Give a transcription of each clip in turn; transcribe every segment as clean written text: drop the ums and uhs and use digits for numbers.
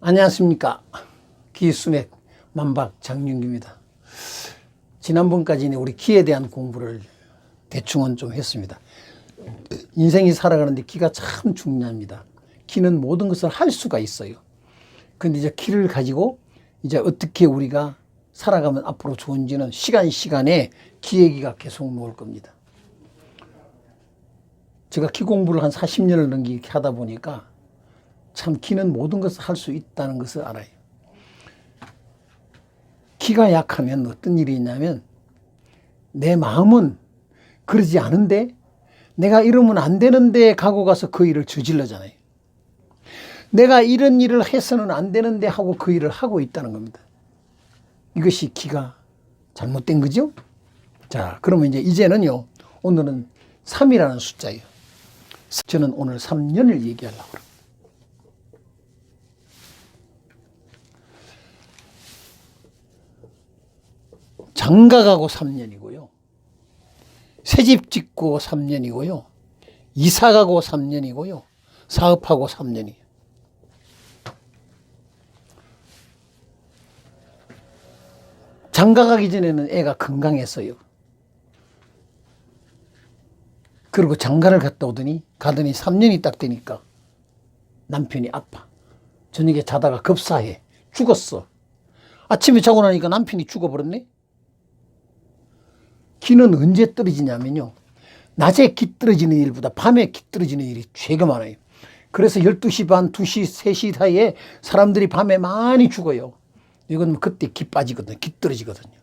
안녕하십니까. 기수맥 만박 장윤기입니다. 지난번까지는 우리 기에 대한 공부를 대충은 좀 했습니다. 인생이 살아가는데 기가 참 중요합니다. 기는 모든 것을 할 수가 있어요. 근데 이제 기를 가지고 이제 어떻게 우리가 살아가면 앞으로 좋은지는 시간에 기 얘기가 계속 나올 겁니다. 제가 기 공부를 한 40년을 넘게 하다 보니까 참 기는 모든 것을 할 수 있다는 것을 알아요. 기가 약하면 어떤 일이 있냐면 내 마음은 그러지 않은데 내가 이러면 안 되는데 가고 가서 그 일을 저질러잖아요. 내가 이런 일을 해서는 안 되는데 하고 그 일을 하고 있다는 겁니다. 이것이 기가 잘못된 거죠. 자, 그러면 이제는요, 오늘은 3이라는 숫자예요. 저는 오늘 3년을 얘기하려고 그래요. 장가가고 3년이고요. 새집 짓고 3년이고요. 이사가고 3년이고요. 사업하고 3년이에요. 장가가기 전에는 애가 건강했어요. 그리고 장가를 갔다 오더니 가더니 3년이 딱 되니까 남편이 아파. 저녁에 자다가 급사해. 죽었어. 아침에 자고 나니까 남편이 죽어버렸네. 기는 언제 떨어지냐면요, 낮에 기 떨어지는 일보다 밤에 기 떨어지는 일이 되게 많아요. 그래서 12시 반, 2시, 3시 사이에 사람들이 밤에 많이 죽어요. 이건 그때 기 빠지거든요. 기 떨어지거든요.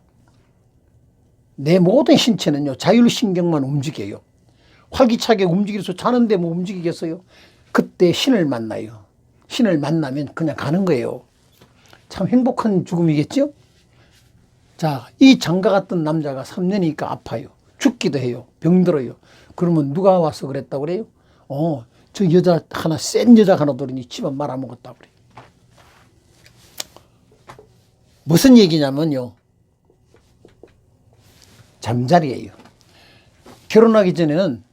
내 모든 신체는요, 자율신경만 움직여요. 활기차게 움직여서 자는데 뭐 움직이겠어요? 그때 신을 만나요. 신을 만나면 그냥 가는 거예요. 참 행복한 죽음이겠죠? 자, 이 장가 갔던 남자가 3년이니까 아파요. 죽기도 해요. 병들어요. 그러면 누가 와서 그랬다고 그래요? 저 여자 하나, 센 여자 하나 들으니 집안 말아먹었다고 그래요. 무슨 얘기냐면요, 잠자리예요. 결혼하기 전에는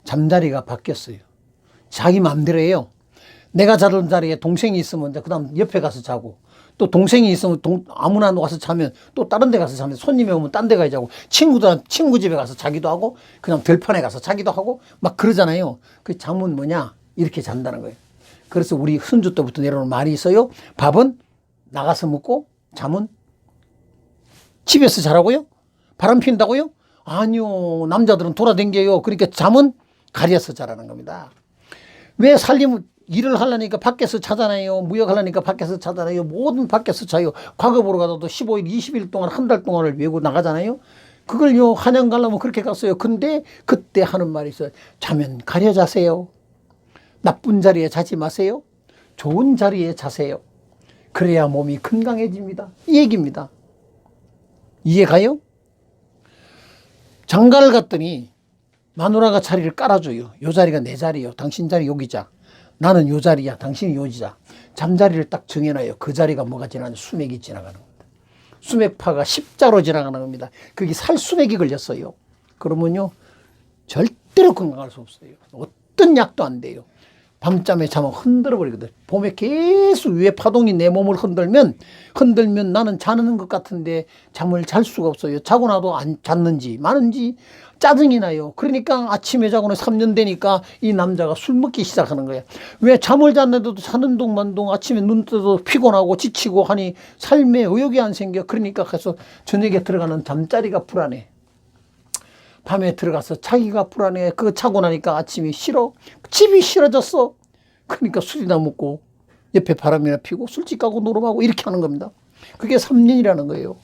잠자리가 바뀌었어요. 자기 마음대로 해요. 내가 자던 자리에 동생이 있으면 그 다음 옆에 가서 자고, 또 동생이 있으면 아무나 와서 자면 또 다른 데 가서 자면, 손님이 오면 딴 데 가서 자고, 친구 집에 가서 자기도 하고, 그냥 들판에 가서 자기도 하고 막 그러잖아요. 그 잠은 뭐냐, 이렇게 잔다는 거예요. 그래서 우리 손주 때부터 내려오는 말이 있어요. 밥은 나가서 먹고 잠은 집에서 자라고요? 바람 핀다고요? 아니요, 남자들은 돌아다녀요. 그러니까 잠은 가려서 자라는 겁니다. 왜 일을 하려니까 밖에서 자잖아요. 무역하려니까 밖에서 자잖아요. 모든 밖에서 자요. 과거 보러 가도 15일, 20일 동안, 한 달 동안을 외고 나가잖아요. 그걸요, 한양 가려면 그렇게 갔어요. 근데 그때 하는 말이 있어요. 자면 가려 자세요. 나쁜 자리에 자지 마세요. 좋은 자리에 자세요. 그래야 몸이 건강해집니다. 이 얘기입니다. 이해가요? 장가를 갔더니 마누라가 자리를 깔아줘요. 요 자리가 내 자리요. 당신 자리 여기자. 나는 요 자리야. 당신이 요지자. 잠자리를 딱 정해놔요. 그 자리가 뭐가 지나가는 수맥이 지나가는 겁니다. 수맥파가 십자로 지나가는 겁니다. 거기 살수맥이 걸렸어요. 그러면요, 절대로 건강할 수 없어요. 어떤 약도 안 돼요. 밤잠에 자면 흔들어 버리거든. 봄에 계속 위에 파동이 내 몸을 흔들면 나는 자는 것 같은데 잠을 잘 수가 없어요. 자고 나도 안 잤는지 마는지 짜증이 나요. 그러니까 아침에 자고는 3년 되니까 이 남자가 술 먹기 시작하는 거예요. 왜 잠을 잤는데도 자는 동만동 아침에 눈 떠도 피곤하고 지치고 하니 삶에 의욕이 안 생겨. 그러니까 그래서 저녁에 들어가는 잠자리가 불안해. 밤에 들어가서 자기가 불안해. 그거 자고 나니까 아침이 싫어. 집이 싫어졌어. 그러니까 술이나 먹고 옆에 바람이나 피고 술집 가고 노름하고 이렇게 하는 겁니다. 그게 3년이라는 거예요.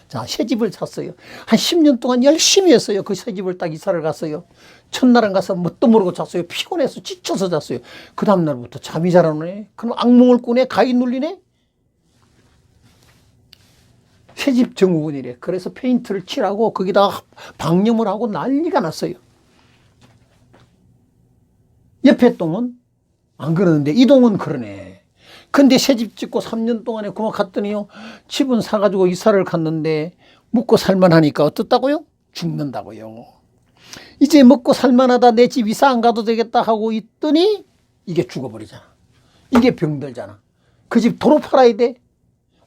자, 새집을 샀어요. 한 10년 동안 열심히 했어요. 그 새집을 딱 이사를 갔어요. 첫날은 가서 뭣도 모르고 잤어요. 피곤해서 지쳐서 잤어요. 그 다음날부터 잠이 잘 안 오네. 그럼 악몽을 꾸네. 가위 눌리네. 새집 증후군이래. 그래서 페인트를 칠하고 거기다 방염을 하고 난리가 났어요. 옆에 동은 안 그러는데 이 동은 그러네. 근데 새집 짓고 3년 동안에 그만 갔더니요, 집은 사가지고 이사를 갔는데 먹고 살만하니까 어떻다고요? 죽는다고요. 이제 먹고 살만하다, 내 집 이사 안 가도 되겠다 하고 있더니 이게 죽어버리잖아. 이게 병들잖아. 그 집 도로 팔아야 돼.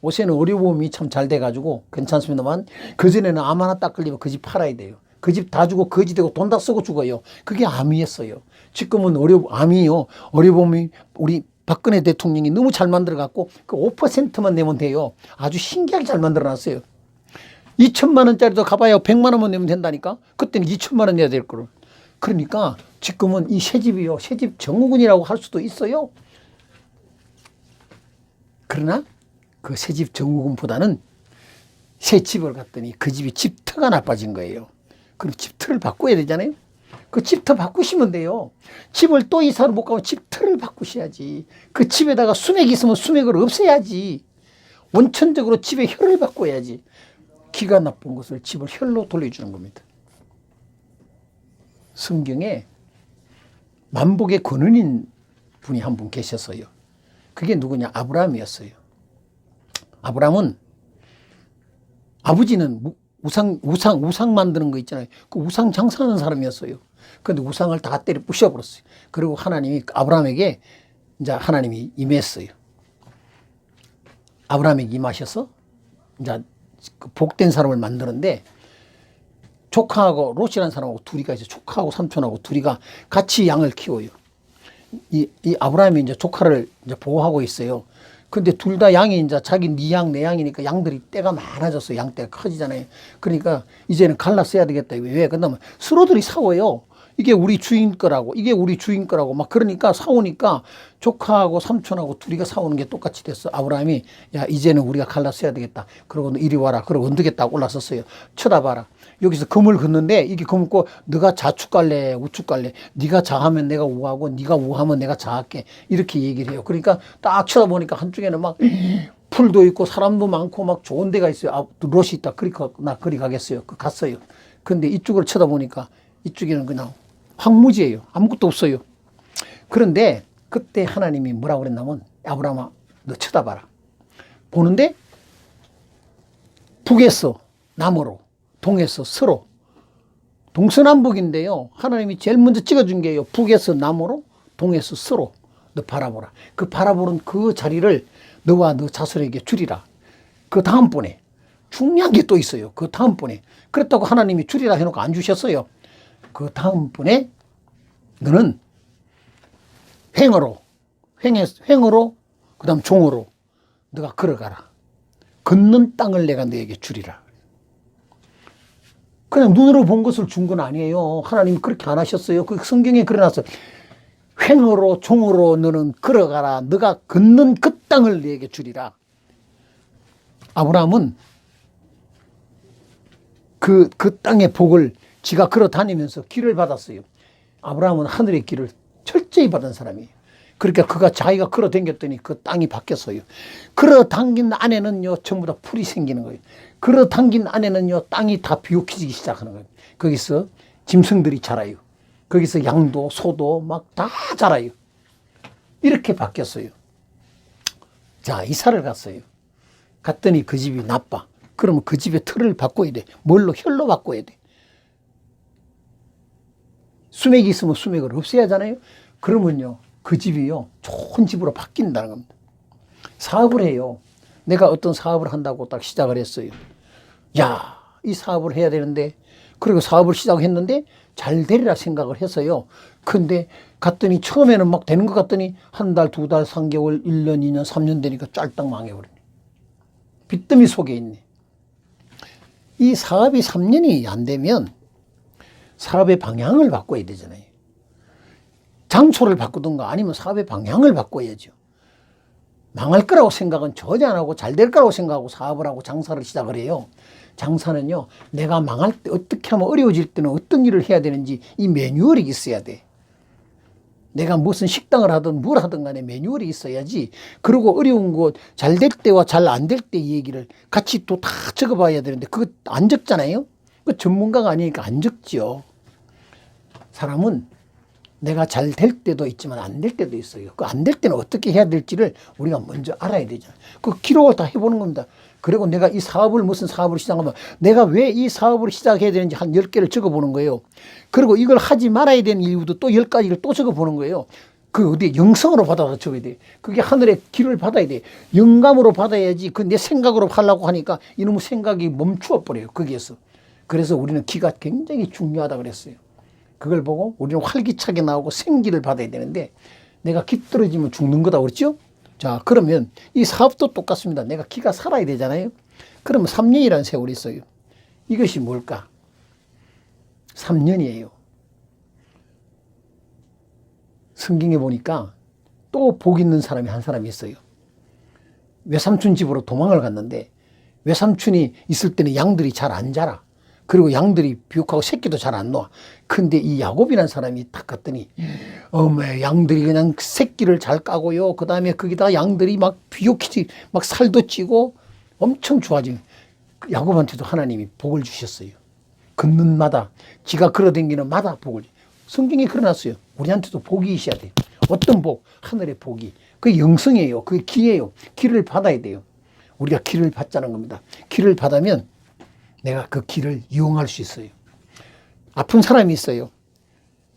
요새는 의료보험이 참 잘 돼가지고 괜찮습니다만 그전에는 암 하나 딱 걸리면 그 집 팔아야 돼요. 그 집 다 주고 거지 되고 돈 다 쓰고 죽어요. 그게 암이었어요. 지금은 암이요. 의료보험이 우리 박근혜 대통령이 너무 잘 만들어갖고 그 5%만 내면 돼요. 아주 신기하게 잘 만들어놨어요. 2천만 원짜리도 가봐야 100만 원만 내면 된다니까. 그때는 2천만 원 내야 될 거를. 그러니까 지금은 이 새집이요. 새집 증후군이라고 할 수도 있어요. 그러나 그 새집 증후군보다는 새 집을 갔더니 그 집이 집터가 나빠진 거예요. 그럼 집터를 바꿔야 되잖아요. 그 집터 바꾸시면 돼요. 집을 또 이사를 못 가면 집터를 바꾸셔야지. 그 집에다가 수맥이 있으면 수맥을 없애야지. 원천적으로 집의 혈을 바꿔야지. 기가 나쁜 것을 집을 혈로 돌려주는 겁니다. 성경에 만복의 근원인 분이 한 분 계셨어요. 그게 누구냐? 아브라함이었어요. 아브라함은 아버지는 우상 만드는 거 있잖아요. 그 우상 장사하는 사람이었어요. 그런데 우상을 다 때려 부셔버렸어요. 그리고 하나님이 아브라함에게 이제 하나님이 임했어요. 아브라함에게 임하셔서 이제 그 복된 사람을 만드는데 조카하고 롯이라는 사람하고 둘이가 이제 조카하고 삼촌하고 둘이가 같이 양을 키워요. 이 아브라함이 이제 조카를 이제 보호하고 있어요. 근데 둘 다 양이 이제 자기 네 양, 내 양이니까 양들이 떼가 많아졌어. 양떼가 커지잖아요. 그러니까 이제는 갈라써야 되겠다. 왜? 그러면 서로들이 싸워요. 이게 우리 주인 거라고, 이게 우리 주인 거라고 막 그러니까 싸우니까 조카하고 삼촌하고 둘이가 싸우는 게 똑같이 됐어. 아브라함이 야, 이제는 우리가 갈라써야 되겠다. 그러고 이리 와라. 그러고 언덕에 딱 올라섰어요. 쳐다봐라. 여기서 금을 긋는데 이게 금 고 너가 좌측 갈래, 우측 갈래. 네가 좌하면 내가 우하고 네가 우하면 내가 좌할게. 이렇게 얘기를 해요. 그러니까 딱 쳐다보니까 한쪽에는 막 풀도 있고 사람도 많고 막 좋은 데가 있어요. 아, 롯이 있다. 그러니까 나 그리 가겠어요. 갔어요. 근데 이쪽을 쳐다보니까 이쪽에는 그냥 황무지예요. 아무것도 없어요. 그런데 그때 하나님이 뭐라고 그랬냐면 아브라함아 너 쳐다봐라. 보는데 북에서 남으로 동에서 서로 동서남북인데요. 하나님이 제일 먼저 찍어준 게요. 북에서 남으로 동에서 서로 너 바라보라. 그 바라보는 그 자리를 너와 너 자손에게 주리라. 그 다음번에 중요한 게 또 있어요. 그 다음번에 그렇다고 하나님이 주리라 해놓고 안 주셨어요. 그 다음번에 너는 횡으로 그 다음 종으로 너가 걸어가라. 걷는 땅을 내가 너에게 주리라. 그냥 눈으로 본 것을 준 건 아니에요. 하나님이 그렇게 안 하셨어요. 그 성경에 그려놨어요. 횡으로 종으로 너는 걸어가라. 너가 걷는 그 땅을 너에게 주리라. 아브라함은 그 땅의 복을 지가 걸어 다니면서 길을 받았어요. 아브라함은 하늘의 길을 철저히 받은 사람이에요. 그러니까 그가 자기가 걸어 당겼더니 그 땅이 바뀌었어요. 걸어 당긴 안에는요, 전부 다 풀이 생기는 거예요. 걸어 당긴 안에는요, 땅이 다 비옥해지기 시작하는 거예요. 거기서 짐승들이 자라요. 거기서 양도, 소도 막 다 자라요. 이렇게 바뀌었어요. 자, 이사를 갔어요. 갔더니 그 집이 나빠. 그러면 그 집의 틀을 바꿔야 돼. 뭘로? 혈로 바꿔야 돼. 수맥이 있으면 수맥을 없애야 하잖아요. 그러면요, 그 집이요, 좋은 집으로 바뀐다는 겁니다. 사업을 해요. 내가 어떤 사업을 한다고 딱 시작을 했어요. 야, 이 사업을 해야 되는데, 그리고 사업을 시작했는데 잘 되리라 생각을 했어요. 근데 갔더니 처음에는 막 되는 것 같더니 한 달, 두 달, 3개월, 1년, 2년, 3년 되니까 짤딱 망해버리네. 빚더미 속에 있네. 이 사업이 3년이 안 되면 사업의 방향을 바꿔야 되잖아요. 장소를 바꾸든가 아니면 사업의 방향을 바꿔야죠. 망할 거라고 생각은 전혀 안 하고 잘 될 거라고 생각하고 사업을 하고 장사를 시작을 해요. 장사는요, 내가 망할 때 어떻게 하면 어려워질 때는 어떤 일을 해야 되는지 이 매뉴얼이 있어야 돼. 내가 무슨 식당을 하든 뭘 하든 간에 매뉴얼이 있어야지. 그리고 어려운 것 잘 될 때와 잘 안 될 때 이 얘기를 같이 또 다 적어봐야 되는데 그거 안 적잖아요. 그 전문가가 아니니까 안 적죠. 사람은 내가 잘 될 때도 있지만 안 될 때도 있어요. 그 안 될 때는 어떻게 해야 될지를 우리가 먼저 알아야 되잖아요. 그 기록을 다 해보는 겁니다. 그리고 내가 이 사업을 무슨 사업을 시작하면 내가 왜 이 사업을 시작해야 되는지 한 10개를 적어보는 거예요. 그리고 이걸 하지 말아야 되는 이유도 또 10가지를 또 적어보는 거예요. 그 어디 영성으로 받아서 적어야 돼. 그게 하늘의 길을 받아야 돼. 영감으로 받아야지. 그 내 생각으로 하려고 하니까 이놈의 생각이 멈추어 버려요. 거기에서. 그래서 우리는 기가 굉장히 중요하다 그랬어요. 그걸 보고 우리는 활기차게 나오고 생기를 받아야 되는데 내가 기 떨어지면 죽는 거다 그랬죠? 자, 그러면 이 사업도 똑같습니다. 내가 기가 살아야 되잖아요. 그러면 3년이라는 세월이 있어요. 이것이 뭘까? 3년이에요. 성경에 보니까 또 복 있는 사람이 한 사람이 있어요. 외삼촌 집으로 도망을 갔는데 외삼촌이 있을 때는 양들이 잘 안 자라. 그리고 양들이 비옥하고 새끼도 잘 안 놓아. 근데 이 야곱이라는 사람이 딱 갔더니 어머 양들이 그냥 새끼를 잘 까고요. 그 다음에 거기다 양들이 막 비옥히 막 살도 찌고 엄청 좋아지고 야곱한테도 하나님이 복을 주셨어요. 걷는 마다 지가 걸어다니는 마다 복을. 성경에 그려놨어요. 우리한테도 복이 있어야 돼요. 어떤 복? 하늘의 복이. 그게 영성이에요. 그게 기예요. 기를 받아야 돼요. 우리가 기를 받자는 겁니다. 기를 받으면 내가 그 기를 이용할 수 있어요. 아픈 사람이 있어요.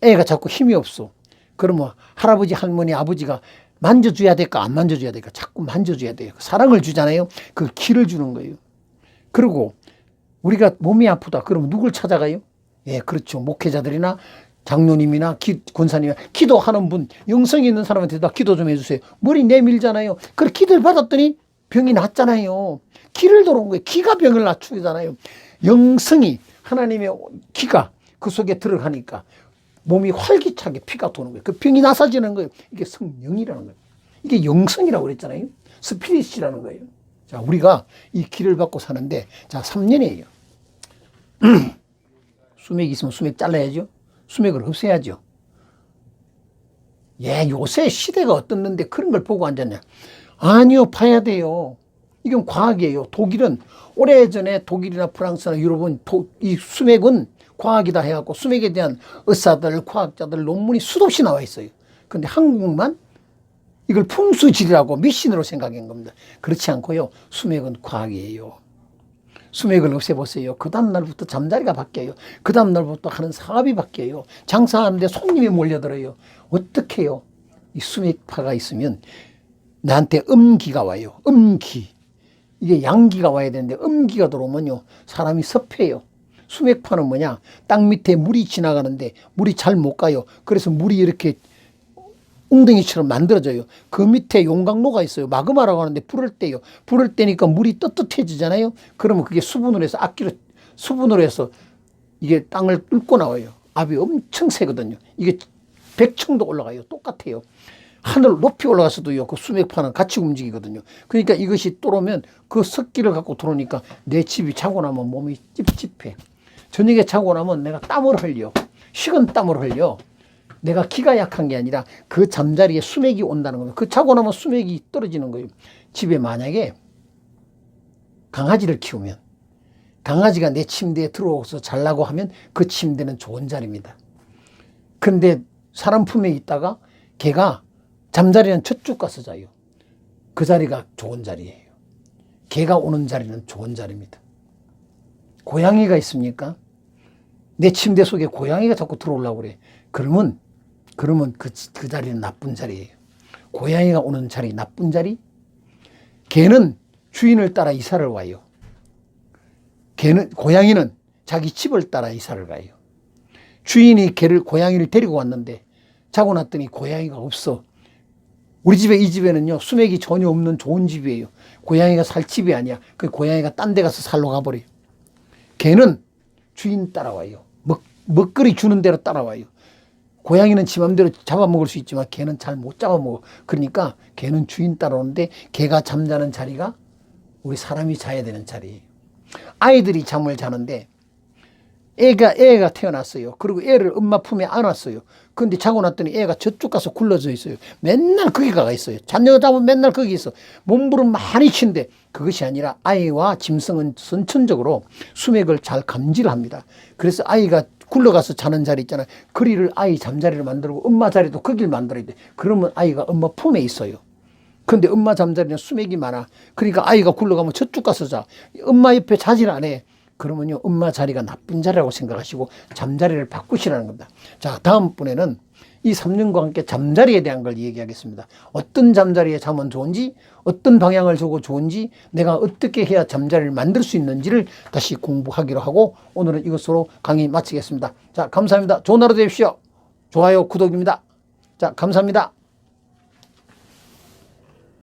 애가 자꾸 힘이 없어. 그러면 할아버지, 할머니, 아버지가 만져줘야 될까? 안 만져줘야 될까? 자꾸 만져줘야 돼요. 사랑을 주잖아요. 그 기를 주는 거예요. 그리고 우리가 몸이 아프다. 그러면 누굴 찾아가요? 예, 그렇죠. 목회자들이나 장로님이나 권사님이나 기도하는 분, 영성이 있는 사람한테 나 기도 좀 해주세요. 머리 내밀잖아요. 그래 기도를 받았더니 병이 낫잖아요. 기를 도는 거예요. 기가 병을 낮추잖아요. 영성이 하나님의 기가 그 속에 들어가니까 몸이 활기차게 피가 도는 거예요. 그 병이 나사지는 거예요. 이게 성령이라는 거예요. 이게 영성이라고 그랬잖아요. 스피릿이라는 거예요. 자, 우리가 이 기를 받고 사는데 자, 3년이에요. 수맥이 있으면 수맥 잘라야죠. 수맥을 없애야죠. 예, 요새 시대가 어떻는데 그런 걸 보고 앉았냐. 아니요, 봐야 돼요. 이건 과학이에요. 독일은 오래전에 독일이나 프랑스나 유럽은 이 수맥은 과학이다 해갖고 수맥에 대한 의사들, 과학자들 논문이 수없이 나와 있어요. 그런데 한국만 이걸 풍수지리라고 미신으로 생각한 겁니다. 그렇지 않고요. 수맥은 과학이에요. 수맥을 없애보세요. 그 다음날부터 잠자리가 바뀌어요. 그 다음날부터 하는 사업이 바뀌어요. 장사하는데 손님이 몰려들어요. 어떻게 해요? 이 수맥파가 있으면 나한테 음기가 와요. 음기. 이게 양기가 와야 되는데 음기가 들어오면요. 사람이 섭해요. 수맥파는 뭐냐? 땅 밑에 물이 지나가는데 물이 잘 못 가요. 그래서 물이 이렇게 웅덩이처럼 만들어져요. 그 밑에 용광로가 있어요. 마그마라고 하는데 불을 떼요. 불을 떼니까 물이 떳떳해지잖아요. 그러면 그게 수분으로 해서 수분으로 해서 이게 땅을 뚫고 나와요. 압이 엄청 세거든요. 이게 100층도 올라가요. 똑같아요. 하늘 높이 올라가서도요. 그 수맥파는 같이 움직이거든요. 그러니까 이것이 들어오면 그 습기를 갖고 들어오니까 내 집이 자고 나면 몸이 찝찝해. 저녁에 자고 나면 내가 땀을 흘려. 식은 땀을 흘려. 내가 기가 약한 게 아니라 그 잠자리에 수맥이 온다는 겁니다. 그 자고 나면 수맥이 떨어지는 거예요. 집에 만약에 강아지를 키우면 강아지가 내 침대에 들어와서 자려고 하면 그 침대는 좋은 자리입니다. 근데 사람 품에 있다가 개가 잠자리는 저쪽 가서 자요. 그 자리가 좋은 자리예요. 개가 오는 자리는 좋은 자리입니다. 고양이가 있습니까? 내 침대 속에 고양이가 자꾸 들어오려고 그래. 그러면 그 자리는 나쁜 자리예요. 고양이가 오는 자리 나쁜 자리? 개는 주인을 따라 이사를 와요. 고양이는 자기 집을 따라 이사를 가요. 주인이 고양이를 데리고 왔는데 자고 났더니 고양이가 없어. 우리 집에 이 집에는요 수맥이 전혀 없는 좋은 집이에요. 고양이가 살 집이 아니야. 그 고양이가 딴 데 가서 살러 가버려요. 개는 주인 따라와요. 먹거리 주는 대로 따라와요. 고양이는 지 맘대로 잡아먹을 수 있지만 개는 잘 못 잡아먹어. 그러니까 개는 주인 따라오는데 개가 잠자는 자리가 우리 사람이 자야 되는 자리예요. 아이들이 잠을 자는데 애가 태어났어요. 그리고 애를 엄마 품에 안았어요. 근데 자고 났더니 애가 저쪽 가서 굴러져 있어요. 맨날 거기 가 있어요. 자녀가 자면 맨날 거기 있어. 몸부림 많이 친데 그것이 아니라 아이와 짐승은 선천적으로 수맥을 잘 감지를 합니다. 그래서 아이가 굴러가서 자는 자리 있잖아요. 거리를 아이 잠자리를 만들고 엄마 자리도 거길 만들어야 돼. 그러면 아이가 엄마 품에 있어요. 근데 엄마 잠자리는 수맥이 많아. 그러니까 아이가 굴러가면 저쪽 가서 자. 엄마 옆에 자질 안 해. 그러면요 엄마 자리가 나쁜 자리라고 생각하시고 잠자리를 바꾸시라는 겁니다. 자, 다음번에는 이 3년과 함께 잠자리에 대한 걸 얘기하겠습니다. 어떤 잠자리에 자면 좋은지, 어떤 방향을 주고 좋은지, 내가 어떻게 해야 잠자리를 만들 수 있는지를 다시 공부하기로 하고 오늘은 이것으로 강의 마치겠습니다. 자, 감사합니다. 좋은 하루 되십시오. 좋아요, 구독입니다. 자, 감사합니다.